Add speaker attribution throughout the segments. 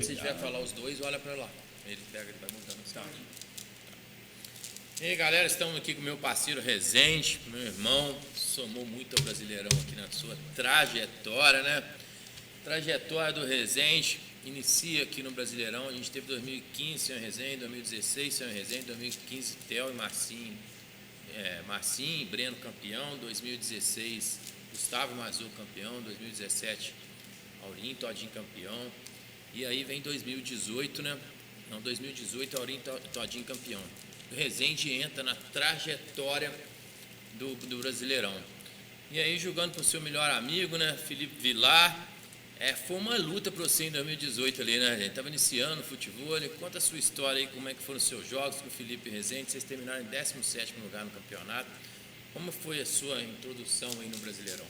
Speaker 1: Se tiver que falar os dois, olha para lá. Ele pega, ele vai montando assim. Tá. E aí, galera, estamos aqui com o meu parceiro Rezende, meu irmão, somou muito ao Brasileirão aqui na sua trajetória, né? Trajetória do Rezende, inicia aqui no Brasileirão, a gente teve 2015 Senhor Rezende, 2016 Senhor Rezende, 2015 Theo e Marcinho, Marcinho e Breno campeão, 2016 Gustavo e Mazur campeão, 2017 Aurinho e Todinho campeão, e aí vem 2018, né? Não, 2018 Aurinho e Todinho campeão. O Rezende entra na trajetória do Brasileirão. E aí, jogando para o seu melhor amigo, né, Felipe Vilar, foi uma luta para você em 2018 ali, né, gente? Estava iniciando o futebol. Conta a sua história aí, como é que foram os seus jogos com o Felipe Rezende. Vocês terminaram em 17º lugar no campeonato. Como foi a sua introdução aí no Brasileirão?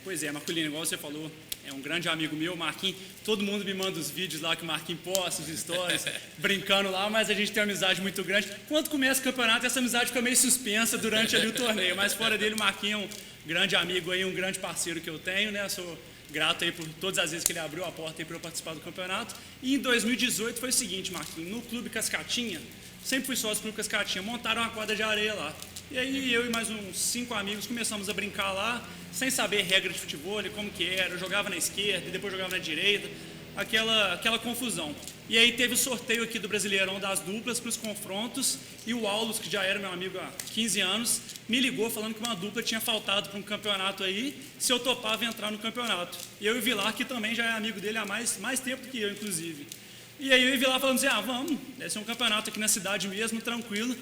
Speaker 2: Pois é, Marcolino, igual você falou, é um grande amigo meu, Marquinhos. Todo mundo me manda os vídeos lá que o Marquinhos posta, os stories, brincando lá, mas a gente tem uma amizade muito grande. Quando começa o campeonato, essa amizade fica meio suspensa durante ali o torneio, mas fora dele, o Marquinhos é um grande amigo aí, um grande parceiro que eu tenho, né? Sou grato aí por todas as vezes que ele abriu a porta aí para eu participar do campeonato. E em 2018 foi o seguinte, Marquinhos, no Clube Cascatinha, sempre fui sócio do Clube Cascatinha, montaram uma quadra de areia lá. E aí eu e mais uns 5 amigos começamos a brincar lá, sem saber regra de futebol, como que era, eu jogava na esquerda e depois jogava na direita, aquela confusão. E aí teve o sorteio aqui do Brasileirão das duplas para os confrontos, e o Aulus, que já era meu amigo há 15 anos, me ligou falando que uma dupla tinha faltado para um campeonato aí, se eu topava entrar no campeonato. E eu e o Vilar, que também já é amigo dele há mais tempo do que eu, inclusive. E aí eu e o Vilar falando assim, vamos, deve ser um campeonato aqui na cidade mesmo, tranquilo.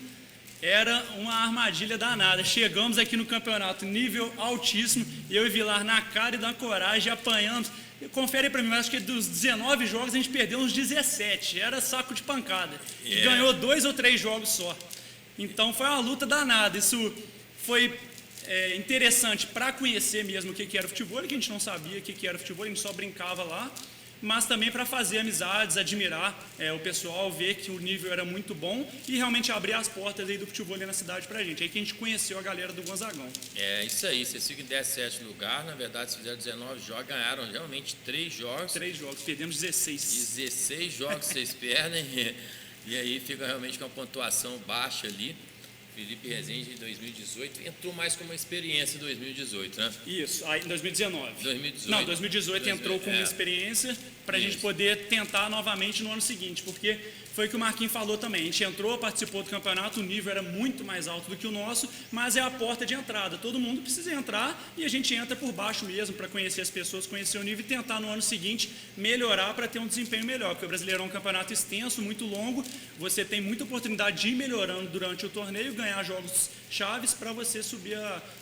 Speaker 2: Era uma armadilha danada. Chegamos aqui no campeonato, nível altíssimo, e eu e Vilar na cara e na coragem, apanhamos. Confere para mim, mas acho que dos 19 jogos a gente perdeu uns 17. Era saco de pancada. E ganhou 2 ou 3 jogos só. Então foi uma luta danada. Isso foi interessante para conhecer mesmo o que era futebol, que a gente não sabia o que era futebol, a gente só brincava lá. Mas também para fazer amizades, admirar o pessoal, ver que o nível era muito bom e realmente abrir as portas aí do futebol ali na cidade pra gente. Aí que a gente conheceu a galera do Gonzagão.
Speaker 1: Isso aí, vocês ficam em 17º lugar, na verdade, vocês fizeram 19 jogos, ganharam realmente 3 jogos.
Speaker 2: 3 jogos, perdemos 16.
Speaker 1: 16 jogos vocês perdem, e aí fica realmente com uma pontuação baixa ali. Felipe Rezende, em 2018, entrou mais com uma experiência em 2018, né?
Speaker 2: Isso, aí em 2019.
Speaker 1: 2018.
Speaker 2: Não, 2018 entrou com uma experiência para a gente poder tentar novamente no ano seguinte, porque foi o que o Marquinhos falou também. A gente entrou, participou do campeonato, o nível era muito mais alto do que o nosso, mas é a porta de entrada. Todo mundo precisa entrar e a gente entra por baixo mesmo para conhecer as pessoas, conhecer o nível e tentar no ano seguinte melhorar para ter um desempenho melhor, porque o Brasileirão é um campeonato extenso, muito longo, você tem muita oportunidade de ir melhorando durante o torneio, ganhar jogos chaves para você subir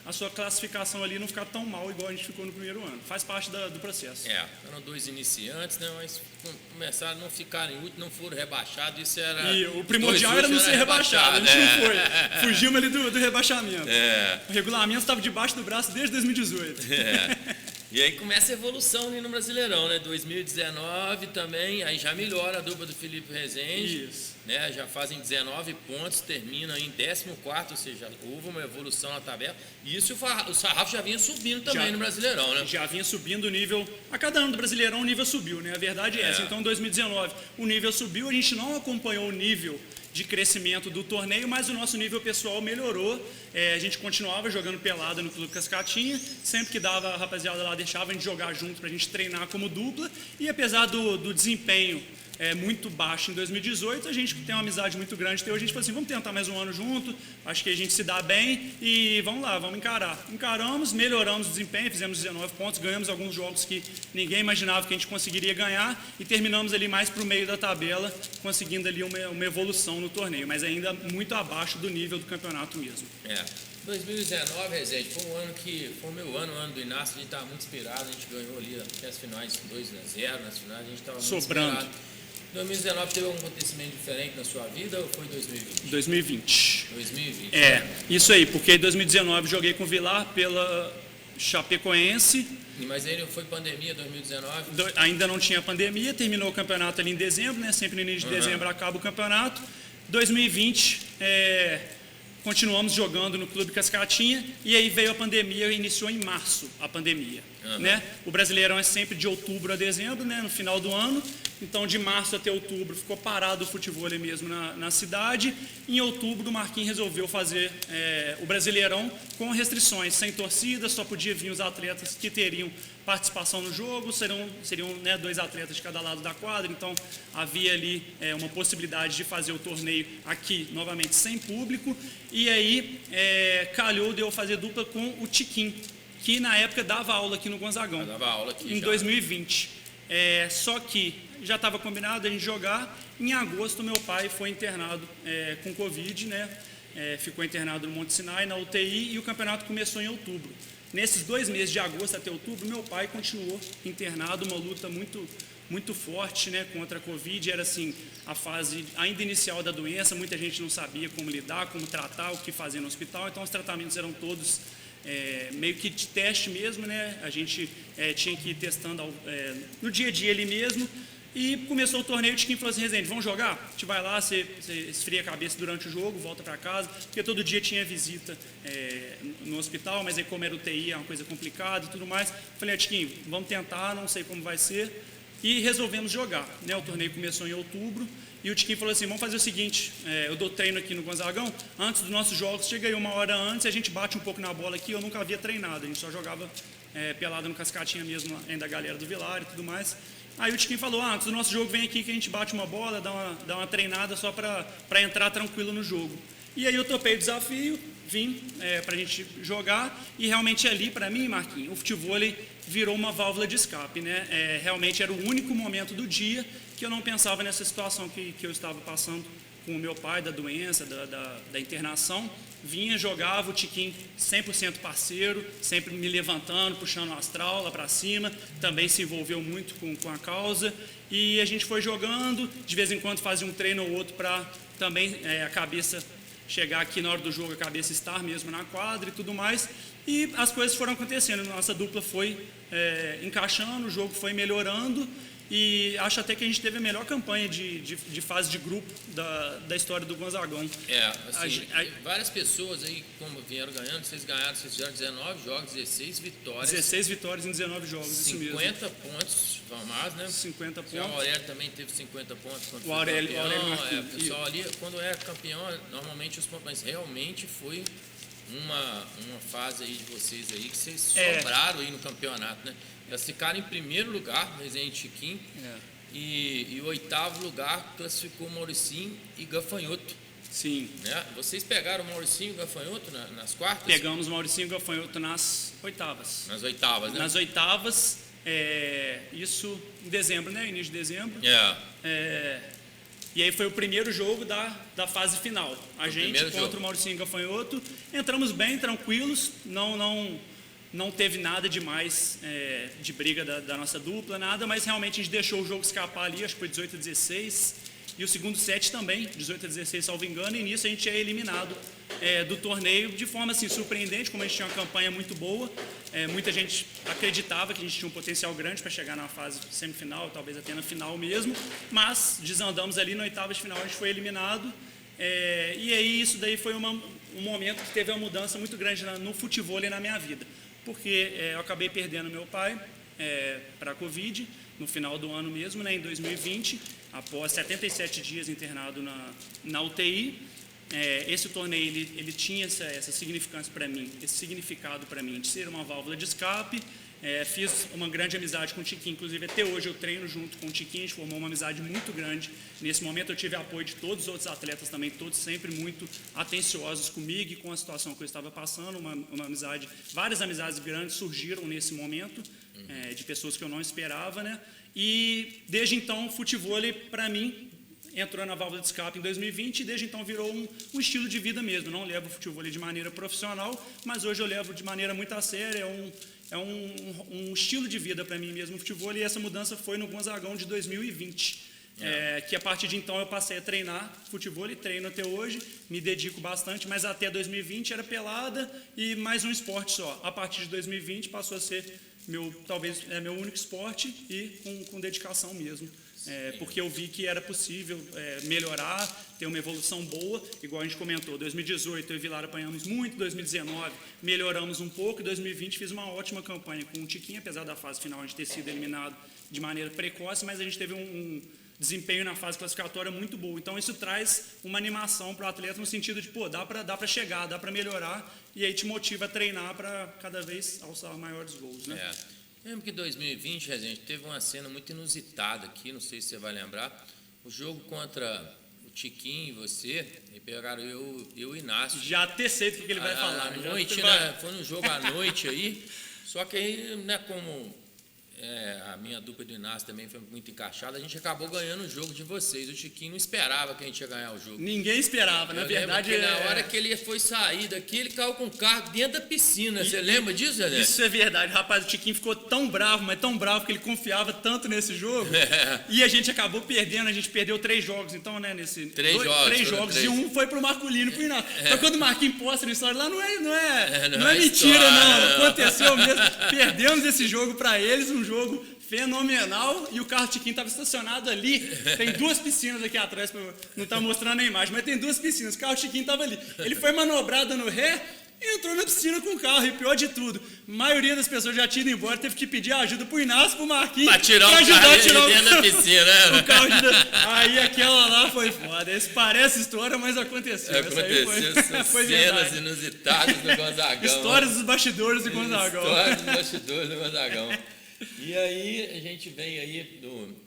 Speaker 2: a sua classificação ali e não ficar tão mal igual a gente ficou no primeiro ano. Faz parte do processo.
Speaker 1: Eram 2 iniciantes, né, mas começaram a não ficarem úteis, não foram rebaixados. Isso era.
Speaker 2: E o primordial era não ser rebaixado. A gente não foi. Fugimos ali do rebaixamento. O regulamento estava debaixo do braço desde 2018.
Speaker 1: E aí começa a evolução ali no Brasileirão, né? 2019 também, aí já melhora a dupla do Felipe Rezende.
Speaker 2: Isso.
Speaker 1: Né? Já fazem 19 pontos, termina em 14º, ou seja, houve uma evolução na tabela. E isso o sarrafo já vinha subindo também no Brasileirão, né?
Speaker 2: Já vinha subindo o nível. A cada ano do Brasileirão o nível subiu, né? A verdade é essa. Então, em 2019 o nível subiu, a gente não acompanhou o nível de crescimento do torneio, mas o nosso nível pessoal melhorou. A gente continuava jogando pelada no Clube Cascatinha, sempre que dava, a rapaziada lá deixava a gente jogar junto para a gente treinar como dupla, e apesar do desempenho muito baixo em 2018, a gente tem uma amizade muito grande, então a gente falou assim, vamos tentar mais um ano junto, acho que a gente se dá bem e vamos lá, vamos encarar. Encaramos, melhoramos o desempenho, fizemos 19 pontos, ganhamos alguns jogos que ninguém imaginava que a gente conseguiria ganhar e terminamos ali mais para o meio da tabela, conseguindo ali uma evolução no torneio, mas ainda muito abaixo do nível do campeonato mesmo.
Speaker 1: 2019, Rezende, foi um ano que foi o meu ano, o ano do Inácio, a gente estava muito inspirado, a gente ganhou ali até as finais 2-0, nas finais a gente estava muito inspirado. 2019 teve algum acontecimento diferente na sua vida ou foi 2020?
Speaker 2: 2020.
Speaker 1: 2020.
Speaker 2: Isso aí, porque em 2019 joguei com o Vilar pela Chapecoense.
Speaker 1: Mas aí não foi pandemia 2019?
Speaker 2: Ainda não tinha pandemia, terminou o campeonato ali em dezembro, né? Sempre no início de dezembro acaba o campeonato. 2020 continuamos jogando no Clube Cascatinha, e aí veio a pandemia, iniciou em março a pandemia. Né? O Brasileirão é sempre de outubro a dezembro, né? No final do ano. Então, de março até outubro, ficou parado o futebol mesmo na cidade. Em outubro, o Marquinhos resolveu fazer o Brasileirão com restrições, sem torcida, só podia vir os atletas que teriam participação no jogo, seriam né, 2 atletas de cada lado da quadra, então havia ali uma possibilidade de fazer o torneio aqui, novamente, sem público. E aí, calhou de eu fazer dupla com o Tiquinho, que na época dava aula aqui no Gonzagão.
Speaker 1: Dava aula aqui
Speaker 2: em
Speaker 1: já.
Speaker 2: 2020. Só que já estava combinado a gente jogar. Em agosto, meu pai foi internado com Covid, né? Ficou internado no Monte Sinai, na UTI, e o campeonato começou em outubro. Nesses 2 meses, de agosto até outubro, meu pai continuou internado, uma luta muito forte, né, contra a Covid. Era assim, a fase ainda inicial da doença, muita gente não sabia como lidar, como tratar, o que fazer no hospital, então os tratamentos eram todos meio que de teste mesmo, né? A gente tinha que ir testando no dia a dia ali mesmo. E começou o torneio, o Tiquinho falou assim: Rezende, vamos jogar? A gente vai lá, você esfria a cabeça durante o jogo, volta para casa, porque todo dia tinha visita no hospital, mas aí como era UTI, é uma coisa complicada e tudo mais. Falei, Tiquinho, vamos tentar, não sei como vai ser. E resolvemos jogar, né? O torneio começou em outubro, e o Tiquinho falou assim: vamos fazer o seguinte, eu dou treino aqui no Gonzagão, antes dos nossos jogos, chega aí 1 hora antes, a gente bate um pouco na bola aqui. Eu nunca havia treinado, a gente só jogava pelado no Cascatinha mesmo, ainda a galera do Vilar e tudo mais. Aí o Tiquinho falou: antes do nosso jogo, vem aqui que a gente bate uma bola, dá uma treinada só para entrar tranquilo no jogo. E aí eu topei o desafio, vim para a gente jogar, e realmente ali, para mim, Marquinhos, o futevôlei virou uma válvula de escape, né? Realmente era o único momento do dia que eu não pensava nessa situação que eu estava passando com o meu pai, da doença, da internação. Vinha, jogava, o Tiquinho 100% parceiro, sempre me levantando, puxando o astral lá para cima, também se envolveu muito com a causa, e a gente foi jogando, de vez em quando fazia um treino ou outro para também a cabeça chegar aqui na hora do jogo, a cabeça estar mesmo na quadra e tudo mais, e as coisas foram acontecendo, nossa dupla foi encaixando, o jogo foi melhorando, e acho até que a gente teve a melhor campanha de fase de grupo da história do Gonzagão.
Speaker 1: Assim, várias pessoas aí, como vieram ganhando, vocês fizeram 19 jogos, 16 vitórias.
Speaker 2: 16 vitórias em 19 jogos, isso mesmo.
Speaker 1: 50 pontos formados, né?
Speaker 2: 50 pontos.
Speaker 1: O Aurélio também teve 50 pontos.
Speaker 2: O Aurélio
Speaker 1: o pessoal ali, quando é campeão, normalmente os pontos, mas realmente foi uma fase aí de vocês aí, que vocês sobraram aí no campeonato, né? Elas ficaram em primeiro lugar, Rezende Tiquinho, e o 8º lugar classificou Mauricinho e Gafanhoto.
Speaker 2: Sim.
Speaker 1: Né? Vocês pegaram o Mauricinho e o Gafanhoto nas quartas?
Speaker 2: Pegamos o Mauricinho e o Gafanhoto nas oitavas.
Speaker 1: Nas oitavas, né?
Speaker 2: Nas oitavas, isso em dezembro, né? Início de dezembro. E aí foi o primeiro jogo da fase final. A gente contra o Mauricinho e o Gafanhoto. Entramos bem, tranquilos, não teve nada demais de briga da nossa dupla, nada, mas realmente a gente deixou o jogo escapar ali, acho que foi 18-16, e o segundo set também, 18-16, salvo engano, e nisso a gente é eliminado do torneio de forma assim, surpreendente, como a gente tinha uma campanha muito boa, muita gente acreditava que a gente tinha um potencial grande para chegar na fase semifinal, talvez até na final mesmo, mas desandamos ali na oitava de final, a gente foi eliminado, e aí isso daí foi um momento que teve uma mudança muito grande no futevôlei na minha vida. Porque eu acabei perdendo meu pai para a Covid, no final do ano mesmo, né, em 2020, após 77 dias internado na UTI. Esse torneio ele tinha essa significância para mim, esse significado para mim, de ser uma válvula de escape. Fiz uma grande amizade com o Tiquinho, inclusive até hoje eu treino junto com o Tiquinho, a gente formou uma amizade muito grande. Nesse momento eu tive apoio de todos os outros atletas também, todos sempre muito atenciosos comigo e com a situação que eu estava passando, uma amizade, várias amizades grandes surgiram nesse momento, de pessoas que eu não esperava, né? E desde então o futevôlei para mim entrou na válvula de escape em 2020 e desde então virou um estilo de vida mesmo. Não levo o futevôlei de maneira profissional, mas hoje eu levo de maneira muito a sério, é um estilo de vida para mim mesmo o futevôlei, e essa mudança foi no Gonzagão de 2020, que a partir de então eu passei a treinar futevôlei, treino até hoje, me dedico bastante, mas até 2020 era pelada e mais um esporte só. A partir de 2020 passou a ser talvez meu único esporte e com dedicação mesmo. porque eu vi que era possível melhorar, ter uma evolução boa, igual a gente comentou. 2018 eu e Vilar apanhamos muito, 2019 melhoramos um pouco, 2020 fiz uma ótima campanha com o Tiquinho, apesar da fase final a gente ter sido eliminado de maneira precoce, mas a gente teve um desempenho na fase classificatória muito bom. Então isso traz uma animação para o atleta no sentido de, dá para chegar, dá para melhorar, e aí te motiva a treinar para cada vez alçar maiores voos, né?
Speaker 1: Lembro que em 2020, a gente teve uma cena muito inusitada aqui, não sei se você vai lembrar, o jogo contra o Tiquinho e você, e pegaram eu e o Inácio.
Speaker 2: Já até sei do que ele vai falar.
Speaker 1: À noite, né? Foi no jogo à noite aí, só que aí, né, como a minha dupla do Inácio também foi muito encaixada, a gente acabou ganhando o jogo de vocês. O Tiquinho não esperava que a gente ia ganhar o jogo.
Speaker 2: Ninguém esperava, na verdade.
Speaker 1: Na hora que ele foi sair daqui, ele caiu com o carro dentro da piscina. Você lembra disso, Zé?
Speaker 2: Isso é verdade, rapaz. O Tiquinho ficou tão bravo, mas tão bravo que ele confiava tanto nesse jogo. E a gente acabou perdendo, a gente perdeu 3 jogos, então, né? Três jogos, e um foi pro Marculino, pro Inácio. Então, quando o Marquinhos posta na história lá, não é mentira, não. Aconteceu mesmo. Perdemos esse jogo para eles, um jogo fenomenal, e o carro Tiquinho estava estacionado ali. Tem 2 piscinas aqui atrás, não está mostrando a imagem, mas tem 2 piscinas. O carro Tiquinho estava ali. Ele foi manobrado no ré e entrou na piscina com o carro. E pior de tudo, a maioria das pessoas já tinha ido embora, teve que pedir ajuda pro Inácio, pro Marquinhos,
Speaker 1: para tirar o
Speaker 2: ajudar
Speaker 1: carro
Speaker 2: a tirar
Speaker 1: dentro da piscina.
Speaker 2: O carro aí aquela lá foi foda. Esse parece história, mas aconteceu.
Speaker 1: Foi cenas inusitadas do Gonzagão.
Speaker 2: Histórias dos bastidores do Gonzagão.
Speaker 1: Histórias dos bastidores do Gonzagão. E aí, a gente vem aí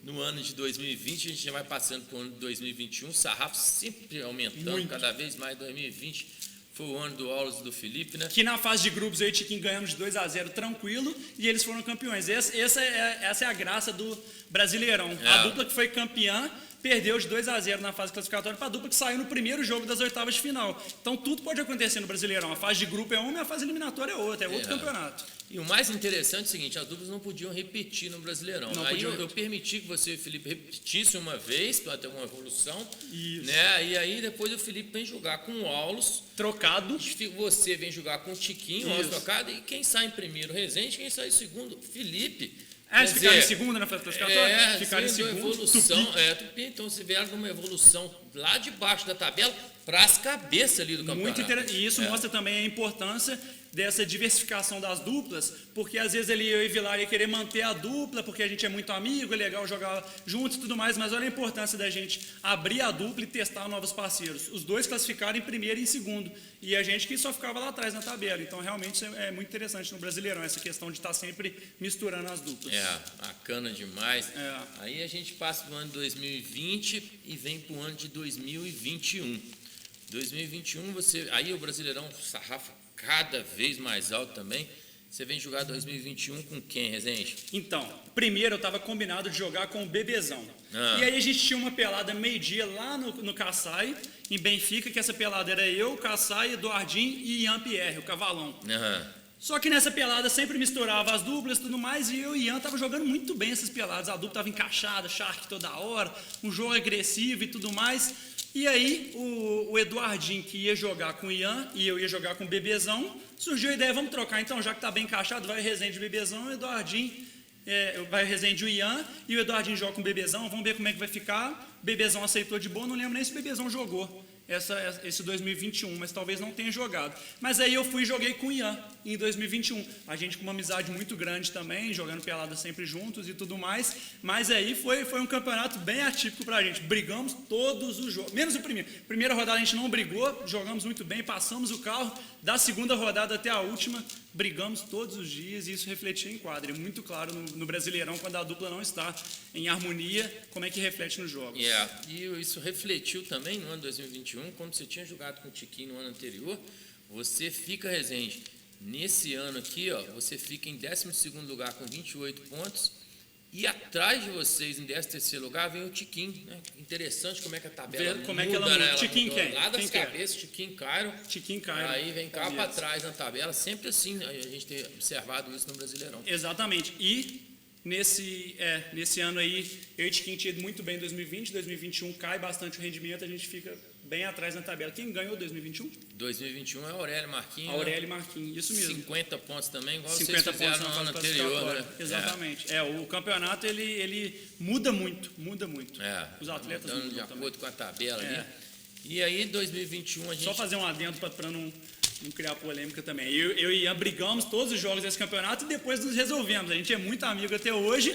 Speaker 1: no ano de 2020, a gente já vai passando para o ano de 2021, o sarrafo sempre aumentando, muito. Cada vez mais. 2020 foi o ano do Aulos e do Felipe, né?
Speaker 2: Que na fase de grupos aí, Tiquinho, ganhamos de 2-0 tranquilo, e eles foram campeões. Essa é a graça do Brasileirão. A dupla que foi campeã perdeu de 2-0 na fase classificatória para a dupla que saiu no primeiro jogo das oitavas de final. Então tudo pode acontecer no Brasileirão. A fase de grupo é uma e a fase eliminatória é outra, é outro campeonato.
Speaker 1: E o mais interessante é o seguinte, as duplas não podiam repetir no Brasileirão. Aí eu permiti que você e o Felipe repetissem uma vez para ter uma evolução.
Speaker 2: Isso.
Speaker 1: Né? E aí depois o Felipe vem jogar com o Aulos.
Speaker 2: Trocado.
Speaker 1: Você vem jogar com o Tiquinho, o Aulos trocado. E quem sai em primeiro, Rezende, quem sai em segundo, Felipe.
Speaker 2: Eles ficaram em segunda na fase classificatória?
Speaker 1: Ficaram em segunda. Evolução, Tupi. Então se vieram numa evolução lá de baixo da tabela para as cabeças ali do campeonato.
Speaker 2: Muito interessante. E isso mostra também a importância dessa diversificação das duplas, porque às vezes eu e Vilar ia querer manter a dupla, porque a gente é muito amigo, é legal jogar juntos e tudo mais, mas olha a importância da gente abrir a dupla e testar novos parceiros. Os 2 classificaram em primeiro e em segundo, e a gente que só ficava lá atrás na tabela. Então realmente é muito interessante no Brasileirão, essa questão de estar sempre misturando as duplas.
Speaker 1: Bacana demais. Aí a gente passa do ano de 2020 e vem para o ano de 2021. 2021, aí o Brasileirão sarrafa cada vez mais alto também. Você vem jogar 2021 com quem, Rezende?
Speaker 2: Então, primeiro eu estava combinado de jogar com o Bebezão. E aí a gente tinha uma pelada meio-dia lá no Kassai, em Benfica, que essa pelada era eu, Kassai, Eduardinho e Ian Pierre, o Cavalão. Só que nessa pelada sempre misturava as duplas e tudo mais, e eu e Ian tava jogando muito bem essas peladas. A dupla estava encaixada, Shark toda hora, um jogo agressivo e tudo mais. E aí o Eduardinho, que ia jogar com o Ian e eu ia jogar com o Bebezão, surgiu a ideia, vamos trocar então, já que tá bem encaixado, vai o Rezende e o Bebezão, o Eduardinho, vai o Rezende e o Ian, e o Eduardinho joga com o Bebezão, vamos ver como é que vai ficar. O Bebezão aceitou de boa, não lembro nem se o Bebezão jogou esse 2021, mas talvez não tenha jogado. Mas aí eu fui e joguei com o Ian em 2021. A gente com uma amizade muito grande também, jogando pelada sempre juntos e tudo mais. Mas aí foi um campeonato bem atípico pra gente. Brigamos todos os jogos, menos o primeiro. Primeira rodada a gente não brigou, jogamos muito bem, passamos o carro. Da segunda rodada até a última, brigamos todos os dias e isso refletia em quadra. É muito claro no Brasileirão, quando a dupla não está em harmonia, como é que reflete nos jogos.
Speaker 1: E isso refletiu também no ano 2021, como você tinha jogado com o Tiquinho no ano anterior. Você fica, Rezende, nesse ano aqui, você fica em 12º lugar com 28 pontos. E atrás de vocês, em 13º lugar, vem o Tiquinho, né? Interessante como é que a tabela muda,
Speaker 2: como é que ela muda, né? Tiquinho quem?
Speaker 1: Lá das cabeças, Tiquinho Cairo. Aí vem cá para trás na tabela, sempre assim, a gente tem observado isso no Brasileirão.
Speaker 2: Exatamente, e nesse ano aí, eu e o Tiquinho tinha ido muito bem em 2020, 2021 cai bastante o rendimento, a gente fica bem atrás na tabela. Quem ganhou 2021?
Speaker 1: 2021 é Aurélio Marquinhos.
Speaker 2: Aurélio Marquinhos, isso mesmo.
Speaker 1: 50 pontos também, igual
Speaker 2: 50
Speaker 1: vocês fizeram
Speaker 2: pontos
Speaker 1: no ano anterior, né?
Speaker 2: Exatamente. O campeonato, ele muda muito. Os atletas
Speaker 1: mudando
Speaker 2: mudam
Speaker 1: de
Speaker 2: também.
Speaker 1: acordo com a tabela ali. E aí, 2021, a gente...
Speaker 2: Só fazer um adendo para não criar polêmica também. Eu e Ian brigamos todos os jogos desse campeonato e depois nos resolvemos. A gente é muito amigo até hoje.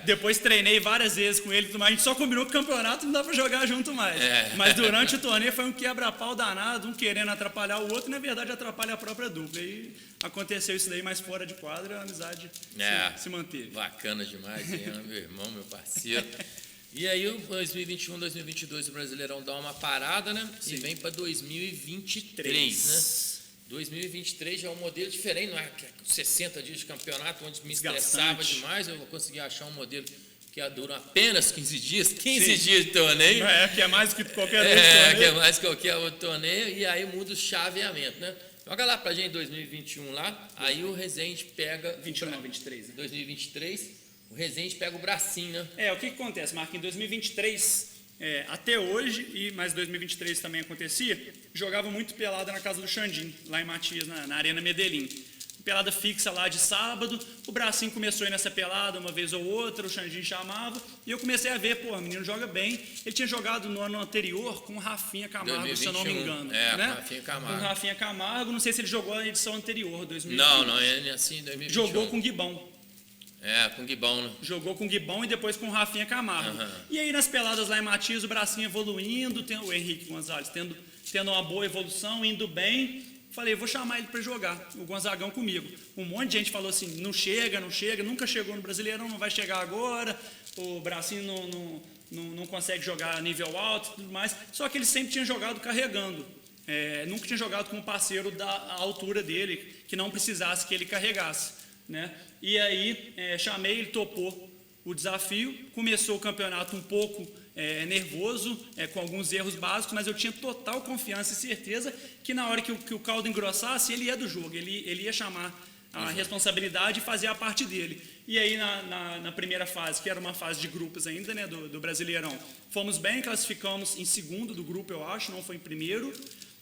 Speaker 2: Depois treinei várias vezes com ele, mas a gente só combinou que o campeonato não dá para jogar junto mais. Mas durante o torneio foi um quebra-pau danado, um querendo atrapalhar o outro e na verdade atrapalha a própria dupla. E aconteceu isso daí, mas fora de quadra a amizade se manteve.
Speaker 1: Bacana demais, Ian, meu irmão, meu parceiro. E aí, o 2021, 2022, o Brasileirão dá uma parada, né?
Speaker 2: Sim.
Speaker 1: E vem para 2023, né? 2023 já é um modelo diferente, não é 60 dias de campeonato, onde me estressava demais. Eu vou conseguir achar um modelo que dura apenas 15 dias, 15 dias de torneio.
Speaker 2: Que é mais que qualquer outro torneio.
Speaker 1: Que é mais que qualquer outro torneio. E aí muda o chaveamento, né? Joga lá pra gente 2021 lá, aí o Resende pega...
Speaker 2: 21 não, 23, né?
Speaker 1: 2023... O Resende pega o bracinho, né?
Speaker 2: O que acontece, Marquinhos? Em 2023, até hoje, mas 2023 também acontecia, jogava muito pelada na casa do Xandim, lá em Matias, na Arena Medellín. Pelada fixa lá de sábado, o bracinho começou a ir nessa pelada uma vez ou outra, o Xandim chamava, e eu comecei a ver, o menino joga bem. Ele tinha jogado no ano anterior com o Rafinha Camargo, 2021, se eu não me engano.
Speaker 1: Com
Speaker 2: o
Speaker 1: Rafinha Camargo.
Speaker 2: Com o Rafinha Camargo, não sei se ele jogou na edição anterior, 2020.
Speaker 1: Não, é assim, 2021.
Speaker 2: Jogou com o Guibão.
Speaker 1: Com o Guibão, né?
Speaker 2: Jogou com o Guibão e depois com o Rafinha Camargo. E aí nas peladas lá em Matias, o bracinho evoluindo, o Henrique Gonzalez tendo uma boa evolução, indo bem. Falei, vou chamar ele para jogar, o Gonzagão comigo. Um monte de gente falou assim, não chega, nunca chegou no Brasileirão, não vai chegar agora, o bracinho não consegue jogar a nível alto e tudo mais. Só que ele sempre tinha jogado carregando. Nunca tinha jogado com um parceiro da altura dele, que não precisasse que ele carregasse. Né? E aí chamei, ele topou o desafio, começou o campeonato um pouco nervoso, com alguns erros básicos, mas eu tinha total confiança e certeza que na hora que o caldo engrossasse, ele ia do jogo, ele ia chamar a responsabilidade e fazer a parte dele. E aí na primeira fase, que era uma fase de grupos ainda, né, do Brasileirão, fomos bem, classificamos em segundo do grupo, eu acho, não foi em primeiro.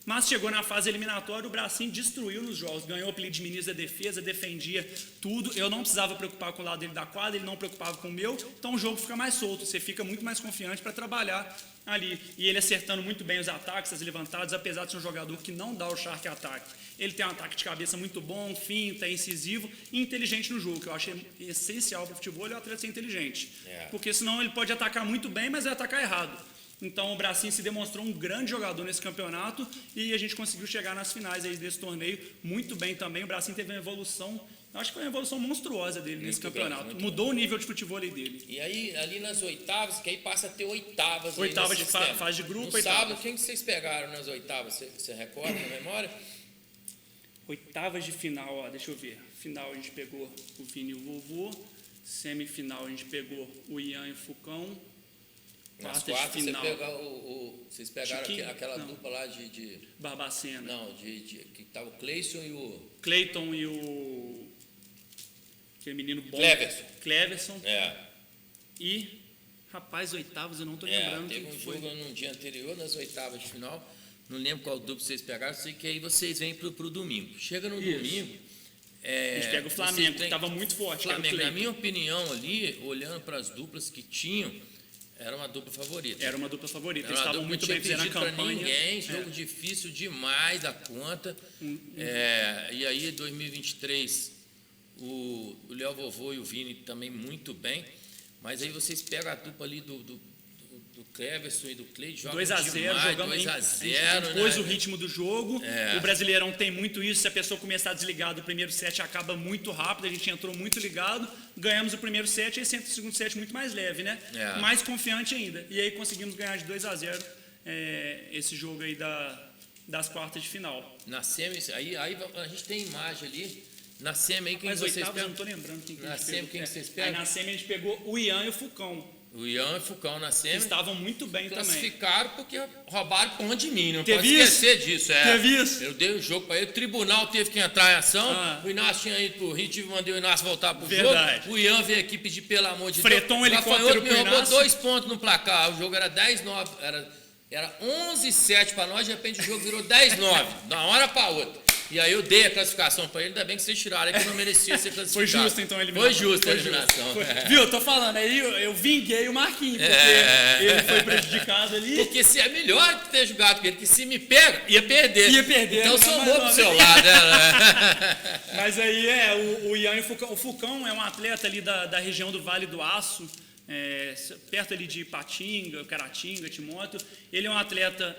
Speaker 2: Mas chegou na fase eliminatória, o bracinho destruiu nos jogos, ganhou o apelido de ministro da defesa, defendia tudo. Eu não precisava preocupar com o lado dele da quadra, ele não preocupava com o meu, então o jogo fica mais solto, você fica muito mais confiante para trabalhar ali. E ele acertando muito bem os ataques, as levantadas, apesar de ser um jogador que não dá o charque ataque. Ele tem um ataque de cabeça muito bom, finta, incisivo e inteligente no jogo, que eu acho essencial para o futebol, ele é um atleta ser inteligente. Porque senão ele pode atacar muito bem, mas vai atacar errado. Então o bracinho se demonstrou um grande jogador nesse campeonato e a gente conseguiu chegar nas finais aí desse torneio muito bem também. O bracinho teve uma evolução, acho que foi uma evolução monstruosa dele nesse campeonato. Mudou o nível de futebol dele.
Speaker 1: E aí ali nas oitavas, que aí passa a ter oitavas.
Speaker 2: Oitavas de fase de grupo.
Speaker 1: No sábado, quem que vocês pegaram nas oitavas? Você recorda na memória?
Speaker 2: Oitavas de final, deixa eu ver. Final a gente pegou o Vini e o Vovô. Semifinal a gente pegou o Ian e o Fucão.
Speaker 1: Nas quartas vocês pegaram aquela dupla lá de
Speaker 2: Barbacena.
Speaker 1: Não, que tava o Cleison e o...
Speaker 2: Cleiton e o... aquele menino bom. Cleverson. E, rapaz, oitavas eu não tô lembrando.
Speaker 1: Teve um jogo num dia anterior, nas oitavas de final. Não lembro qual dupla vocês pegaram, sei que aí vocês vêm pro domingo. Chega no domingo...
Speaker 2: a gente pega o Flamengo, que estava muito forte.
Speaker 1: Flamengo, na minha opinião ali, olhando para as duplas que tinham, era uma dupla favorita.
Speaker 2: Eles estavam muito bem fazendo a campanha.
Speaker 1: Ninguém, jogo difícil demais da conta. E aí, 2023, o Léo Vovô e o Vini também muito bem. Mas aí vocês pegam a dupla ali do Cleverson e do Clay, jogam
Speaker 2: 2-0, jogamos
Speaker 1: 2-0,
Speaker 2: depois o ritmo do jogo. O Brasileirão tem muito isso, se a pessoa começar a desligar do primeiro set, acaba muito rápido, a gente entrou muito ligado, ganhamos o primeiro set, aí senta o segundo set muito mais leve, né? Mais confiante ainda. E aí conseguimos ganhar de 2-0 esse jogo aí das quartas de final.
Speaker 1: Na semi, aí a gente tem imagem ali. Na semi aí, quem vocês pegam?
Speaker 2: Eu não tô lembrando quem
Speaker 1: na semi, quem vocês pegam?
Speaker 2: Aí na semi a gente pegou o Ian e o Fucão.
Speaker 1: O Ian e o Fucão na semi.
Speaker 2: Estavam muito bem também.
Speaker 1: Classificaram porque roubaram ponto de mim. Não
Speaker 2: pode
Speaker 1: esquecer disso.
Speaker 2: Teve isso.
Speaker 1: Eu dei o jogo para ele. O tribunal teve que entrar em ação. O Inácio tinha ido pro Rio. Mandei o Inácio voltar pro jogo. O Ian veio aqui pedir pelo amor de Deus.
Speaker 2: Fretou um helicóptero pro Inácio.
Speaker 1: Roubou 2 pontos no placar. O jogo era 10-9. Era 11-7 para nós, de repente o jogo virou 10-9, de uma hora para outra. E aí eu dei a classificação para ele, ainda bem que vocês tiraram, é que não merecia ser classificado.
Speaker 2: Foi justo então a eliminação.
Speaker 1: Foi justo a eliminação.
Speaker 2: Viu, tô falando, aí eu vinguei o Marquinhos, porque ele foi prejudicado ali.
Speaker 1: Porque se é melhor ter jogado com ele, que se me pega, ia perder. Então somou pro seu lado, né?
Speaker 2: Mas aí o Ian e o Fulcão é um atleta ali da região do Vale do Aço, perto ali de Ipatinga, Caratinga, Timóteo. Ele é um atleta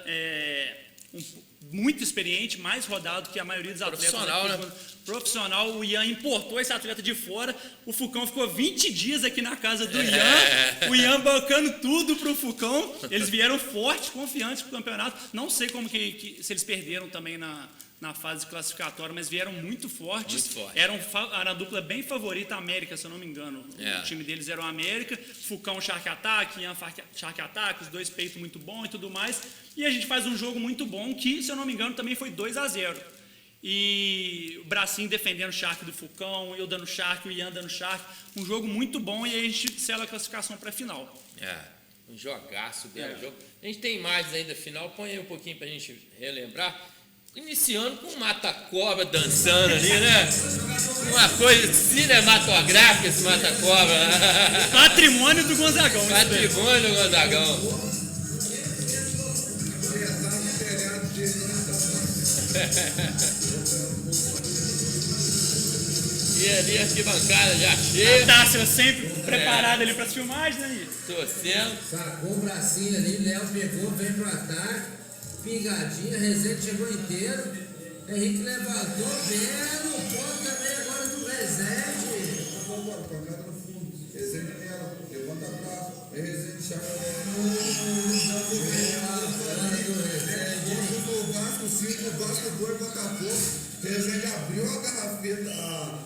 Speaker 2: muito experiente, mais rodado que a maioria dos atletas.
Speaker 1: Profissional, né?
Speaker 2: Profissional. O Ian importou esse atleta de fora. O Fulcão ficou 20 dias aqui na casa do Ian. O Ian bancando tudo pro Fulcão. Eles vieram fortes, confiantes pro campeonato. Não sei como se eles perderam também na fase classificatória, mas vieram muito fortes.
Speaker 1: Muito forte.
Speaker 2: Era a dupla bem favorita, a América, se eu não me engano. O time deles era o América, Fulcão Shark Attack, Ian Shark Attack, os dois peitos muito bons e tudo mais. E a gente faz um jogo muito bom, que, se eu não me engano, também foi 2-0. E o bracinho defendendo o Shark do Fulcão, eu dando Shark, o Ian dando Shark. Um jogo muito bom, e aí a gente sela a classificação para a final.
Speaker 1: Um jogaço, belo jogo. A gente tem mais ainda final, põe aí um pouquinho pra gente relembrar. Iniciando com um mata-cobra dançando ali, né? Uma coisa cinematográfica esse mata-cobra.
Speaker 2: Patrimônio do Gonzagão.
Speaker 1: Patrimônio do Gonzagão. E ali a arquibancada já cheia.
Speaker 2: A Tássia sempre preparada ali para as filmagens, né?
Speaker 1: Torcendo.
Speaker 3: Sacou o bracinho ali, Léo pegou, vem pro ataque. Pingadinha, Rezende chegou inteiro. Henrique levantou, belo ponto também agora do Rezende.
Speaker 4: Pancada no fundo. Rezende nela, levanta braço. Aí Rezende chaca. O Vasco 5, o Vasco 2, Botafogo. Rezende abriu a garrafeta,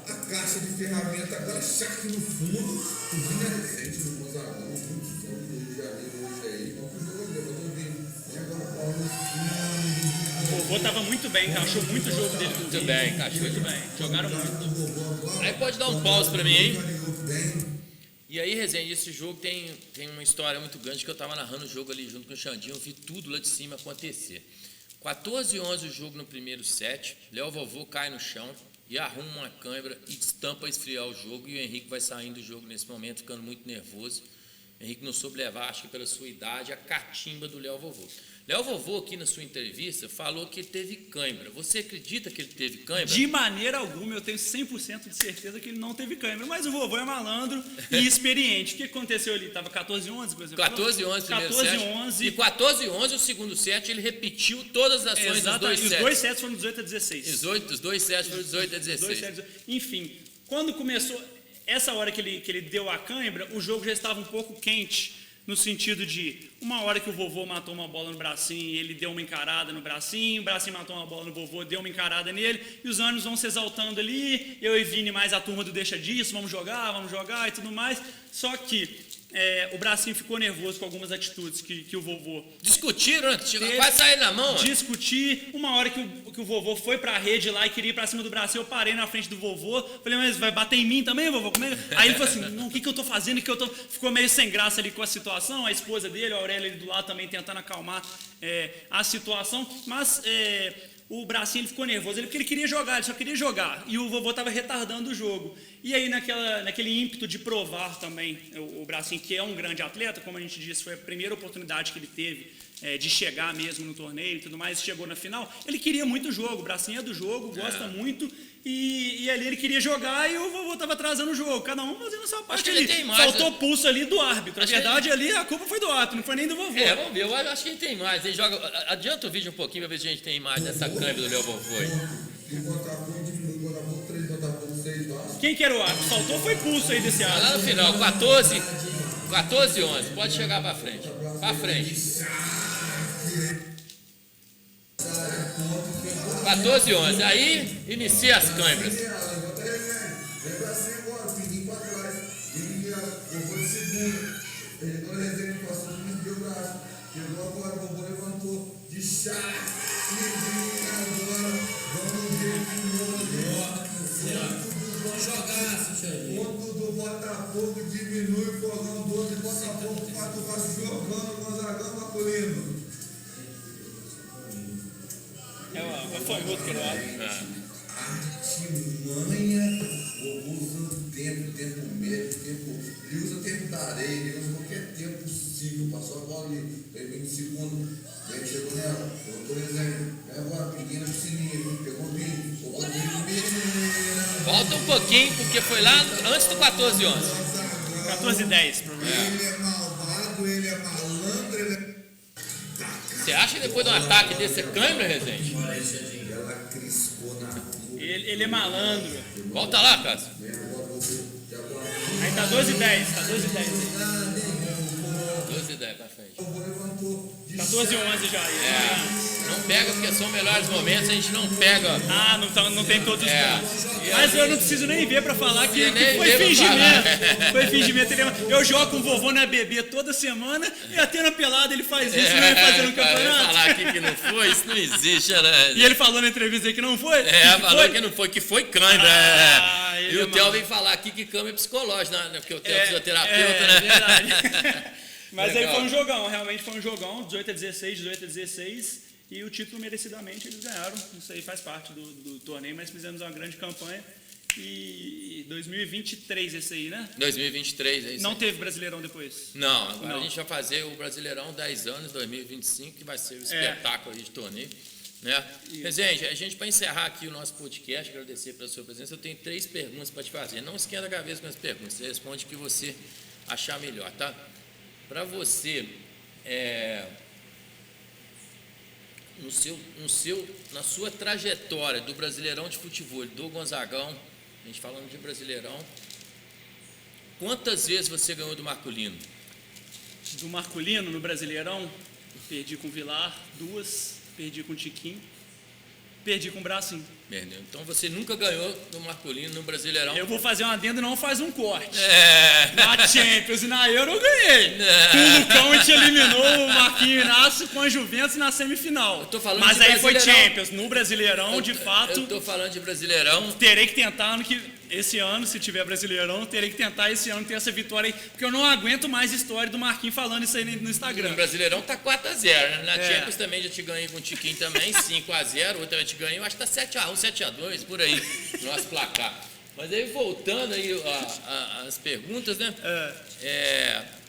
Speaker 4: a caixa de ferramenta, agora chaca no fundo. Cozinha Rezende no Gonzagão, muito tempo no Rio de Janeiro hoje aí. Qual que o jogo deu? Eu tô ouvindo. E agora o Paulo.
Speaker 2: O Vovô estava muito bem, encaixou muito o jogo dele.
Speaker 1: Muito bem, encaixou
Speaker 2: muito bem. Jogaram muito.
Speaker 1: Aí pode dar um pause pra mim, hein? E aí, Rezende, esse jogo tem uma história muito grande, que eu estava narrando o jogo ali junto com o Xandinho, eu vi tudo lá de cima acontecer. 14-11 o jogo no primeiro set, Léo Vovô cai no chão e arruma uma câimbra e estampa a esfriar o jogo, e o Henrique vai saindo do jogo nesse momento, ficando muito nervoso. O Henrique não soube levar, acho que pela sua idade, a catimba do Léo Vovô. Léo Vovô, aqui na sua entrevista, falou que ele teve cãibra. Você acredita que ele teve cãibra?
Speaker 2: De maneira alguma, eu tenho 100% de certeza que ele não teve cãibra. Mas o Vovô é malandro e experiente. O que aconteceu ali? Estava 14-11?
Speaker 1: 14-11 primeiro set. E 14-11 o segundo set, ele repetiu todas as ações dos dois sets.
Speaker 2: Os dois sets foram 18-16.
Speaker 1: Os dois sets foram 18-16.
Speaker 2: Enfim, quando começou, essa hora que ele deu a cãibra, o jogo já estava um pouco quente. No sentido de, uma hora que o Vovô matou uma bola no bracinho, ele deu uma encarada no bracinho, o bracinho matou uma bola no Vovô, deu uma encarada nele, e os ânimos vão se exaltando ali, eu e Vini mais a turma do deixa disso, vamos jogar e tudo mais. Só que o bracinho ficou nervoso com algumas atitudes que o Vovô...
Speaker 1: Discutiram, né? Vai sair na mão.
Speaker 2: Discutir. Uma hora que o Vovô foi pra rede lá e queria ir pra cima do bracinho, eu parei na frente do Vovô, falei, mas vai bater em mim também, Vovô? Como é? Aí ele falou assim, não, o que eu tô fazendo? Ficou meio sem graça ali com a situação, a esposa dele, a Aurélia ali do lado também tentando acalmar a situação, mas... o bracinho ele ficou nervoso, porque ele queria jogar, ele só queria jogar, e o Vovô estava retardando o jogo. E aí naquele ímpeto de provar também, o bracinho, que é um grande atleta, como a gente disse, foi a primeira oportunidade que ele teve de chegar mesmo no torneio e tudo mais, chegou na final, ele queria muito o jogo, o bracinho é do jogo, gosta muito, e ali ele queria jogar e o Vovô estava atrasando o jogo, cada um fazendo a sua parte ali. Faltou pulso ali do árbitro, na verdade ali a culpa foi do árbitro, não foi nem do Vovô.
Speaker 1: Vamos ver, eu acho que ele tem mais, ele joga, adianta o vídeo um pouquinho para ver se a gente tem mais dessa câmera do Léo Vovô aí.
Speaker 2: Quem que era o árbitro? Faltou foi pulso aí desse árbitro.
Speaker 1: Lá no final, 14-11, pode chegar para frente, para frente. 14-11, aí inicia as câimbras.
Speaker 4: Ponto do Botafogo diminui, Fogão 12, Botafogo 4, Vasco jogando, Gonzagão masculino.
Speaker 2: gafanhoto que ele era.
Speaker 4: Artimanha, usa tempo médio, ele usa tempo da areia, ele usa qualquer tempo possível, passou a bola ali, 20 segundos, aí chegou nela, por exemplo, agora pequena piscininha, pegou o bico,
Speaker 1: Volta um pouquinho, porque foi lá antes do 14-11.
Speaker 2: 14-10, provavelmente.
Speaker 4: Ele é malvado, ele é malandro, ele é...
Speaker 1: Você acha que depois de um ataque desse você câimbra, Rezende?
Speaker 4: Ela criscou na rua.
Speaker 2: Ele é malandro.
Speaker 1: Volta lá, Cássio.
Speaker 2: Aí tá 12-10, tá
Speaker 1: 12-10 pra frente.
Speaker 2: 14-11 já.
Speaker 1: Não pega porque são melhores momentos, a gente não pega.
Speaker 2: Ah, não tem todos os pontos.
Speaker 1: E
Speaker 2: Mas
Speaker 1: aí-
Speaker 2: eu não preciso nem ver pra falar que
Speaker 1: nem
Speaker 2: foi
Speaker 1: ver pra
Speaker 2: fingimento. Foi fingimento. Eu jogo com o vovô na bebê toda semana e até na pelada ele faz isso, não é fazer no campeonato.
Speaker 1: Falar aqui que não foi, isso não existe, né?
Speaker 2: E ele falou na entrevista aí que não foi?
Speaker 1: Falou que não foi, que foi câimbra.
Speaker 2: Ele
Speaker 1: E
Speaker 2: é
Speaker 1: o Theo
Speaker 2: maluco.
Speaker 1: vem falar aqui que câmbra é psicológico, né? Porque o Theo é fisioterapeuta, né?
Speaker 2: Verdade. Mas
Speaker 1: Legal.
Speaker 2: aí foi um jogão, realmente foi um jogão, 18-16, e o título merecidamente eles ganharam. Isso aí faz parte do torneio, mas fizemos uma grande campanha. E 2023 esse aí, né?
Speaker 1: 2023, é isso.
Speaker 2: Não
Speaker 1: aí.
Speaker 2: teve Brasileirão depois.
Speaker 1: Não, agora
Speaker 2: Não.
Speaker 1: a gente vai fazer o Brasileirão 10 anos, 2025, que vai ser o espetáculo aí de torneio. Né? Rezende, a gente, para encerrar aqui o nosso podcast, agradecer pela sua presença, eu tenho 3 perguntas para te fazer. Não esquenta a cabeça com as perguntas, você responde o que você achar melhor, tá? Para você, na sua trajetória do Brasileirão de Futebol, do Gonzagão, a gente falando de Brasileirão, quantas vezes você ganhou do Marculino?
Speaker 2: Do Marculino no Brasileirão, perdi com o Vilar, 2, perdi com o Tiquinho, perdi com o Bracinho.
Speaker 1: Entendeu? Então você nunca ganhou do Marculino no Brasileirão.
Speaker 2: Eu vou fazer um adendo e não faz um corte. Na Champions e na Euro eu ganhei. Com o Lucão a gente eliminou o Marquinhos Inácio com a Juventus na semifinal.
Speaker 1: Eu tô falando
Speaker 2: Mas
Speaker 1: de
Speaker 2: aí foi
Speaker 1: Brasileirão.
Speaker 2: Champions. No Brasileirão, de fato,
Speaker 1: Eu tô falando de Brasileirão.
Speaker 2: terei que tentar esse ano, se tiver Brasileirão, terei que tentar esse ano ter essa vitória aí, porque eu não aguento mais história do Marquinhos falando isso aí no Instagram.
Speaker 1: No Brasileirão tá 4-0, né? Na
Speaker 2: É.
Speaker 1: Champions também já te ganhei com o Tiquinho também, 5-0, outra eu te ganhei, eu acho que tá 7-1, 7-2, por aí, nosso placar. Mas aí voltando aí as perguntas, né?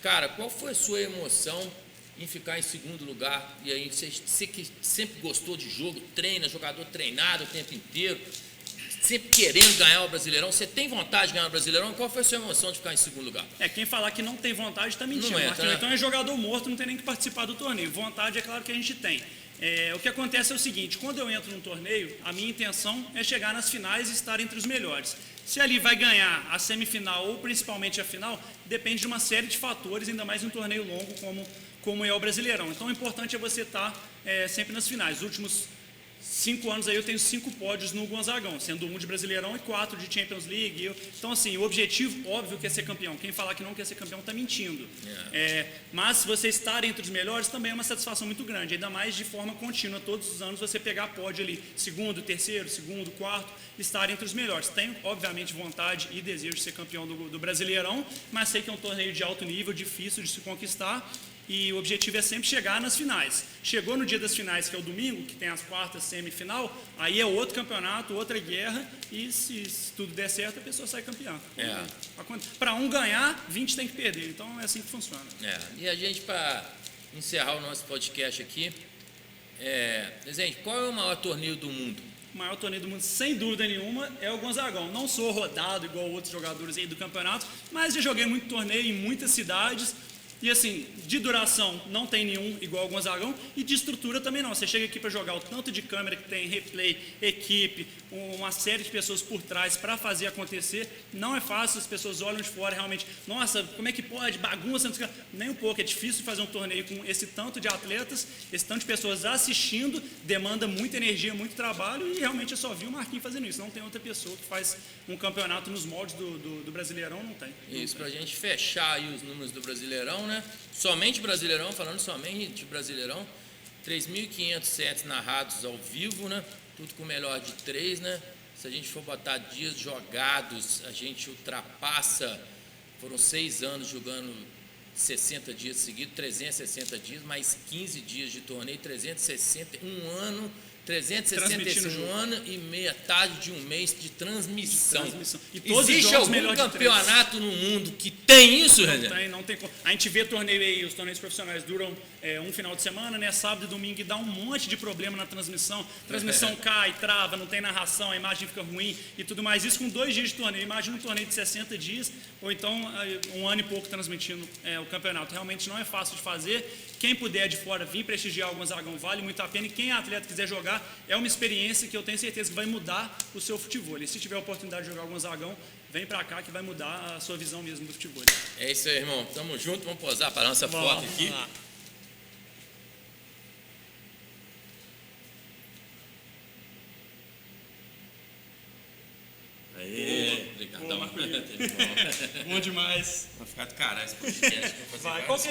Speaker 1: Cara, qual foi a sua emoção em ficar em segundo lugar? E aí você que sempre gostou de jogo, treina, jogador treinado o tempo inteiro, sempre querendo ganhar o Brasileirão, você tem vontade de ganhar o Brasileirão? Qual foi a sua emoção de ficar em segundo lugar?
Speaker 2: Quem falar que não tem vontade está mentindo.
Speaker 1: Não é,
Speaker 2: Marquinhos,
Speaker 1: tá?
Speaker 2: então é jogador morto, não tem nem que participar do torneio. Vontade é claro que a gente tem. O que acontece é o seguinte, quando eu entro num torneio, a minha intenção é chegar nas finais e estar entre os melhores. Se ali vai ganhar a semifinal ou principalmente a final, depende de uma série de fatores, ainda mais em um torneio longo como é o Brasileirão. Então o importante é você estar sempre nas finais. Os últimos 5 anos aí eu tenho 5 pódios no Gonzagão, sendo 1 de Brasileirão e 4 de Champions League. Então, assim, o objetivo, óbvio, que é ser campeão. Quem falar que não quer ser campeão está mentindo. Mas se você estar entre os melhores também é uma satisfação muito grande, ainda mais de forma contínua, todos os anos você pegar pódio ali, segundo, terceiro, segundo, quarto, estar entre os melhores. Tenho, obviamente, vontade e desejo de ser campeão do Brasileirão, mas sei que é um torneio de alto nível, difícil de se conquistar. E o objetivo é sempre chegar nas finais. Chegou no dia das finais, que é o domingo, que tem as quartas, semifinal, aí é outro campeonato, outra guerra, e se tudo der certo, a pessoa sai campeã. Para um ganhar, 20 tem que perder, então é assim que funciona.
Speaker 1: E a gente, para encerrar o nosso podcast aqui, gente, qual é o maior torneio do mundo?
Speaker 2: O maior torneio do mundo, sem dúvida nenhuma, é o Gonzagão. Não sou rodado igual outros jogadores aí do campeonato, mas já joguei muito torneio em muitas cidades. E assim, de duração não tem nenhum igual ao Gonzagão, e de estrutura também não. Você chega aqui para jogar o tanto de câmera que tem, replay, equipe, uma série de pessoas por trás para fazer acontecer, não é fácil. As pessoas olham de fora realmente, nossa, como é que pode, bagunça, não sei o que. Nem um pouco, é difícil fazer um torneio com esse tanto de atletas, esse tanto de pessoas assistindo, demanda muita energia, muito trabalho, e realmente eu só vi o Marquinhos fazendo isso. Não tem outra pessoa que faz um campeonato nos moldes do Brasileirão, não tem.
Speaker 1: Isso, para a gente fechar aí os números do Brasileirão, né? Somente Brasileirão, falando somente de Brasileirão, 3.500 sets narrados ao vivo, né? Tudo com melhor de 3, né? Se a gente for botar dias jogados, a gente ultrapassa, foram 6 anos jogando 60 dias seguidos, 360 dias, mais 15 dias de torneio, 360, um ano, 361 anos e metade de um mês de transmissão.
Speaker 2: E todos os
Speaker 1: Existe
Speaker 2: jogos
Speaker 1: algum
Speaker 2: melhor de três.
Speaker 1: campeonato no mundo que tem isso, René?
Speaker 2: Não tem como. A gente vê torneio aí, os torneios profissionais duram um final de semana, né? Sábado e domingo, e dá um monte de problema na transmissão. Transmissão cai, trava, não tem narração, a imagem fica ruim e tudo mais. Isso com 2 dias de torneio. Imagina um torneio de 60 dias, ou então um ano e pouco transmitindo o campeonato. Realmente não é fácil de fazer. Quem puder de fora vir prestigiar o Gonzagão vale muito a pena. E quem é atleta quiser jogar, é uma experiência que eu tenho certeza que vai mudar o seu futebol. E se tiver a oportunidade de jogar o Gonzagão, vem pra cá que vai mudar a sua visão mesmo do futebol.
Speaker 1: É isso aí, irmão. Tamo junto, vamos posar para a nossa foto aqui.
Speaker 2: Lá.
Speaker 1: Aê, obrigadão.
Speaker 2: Bom demais.
Speaker 1: Vai ficar do caralho esse podcast.
Speaker 2: Vai, qual que é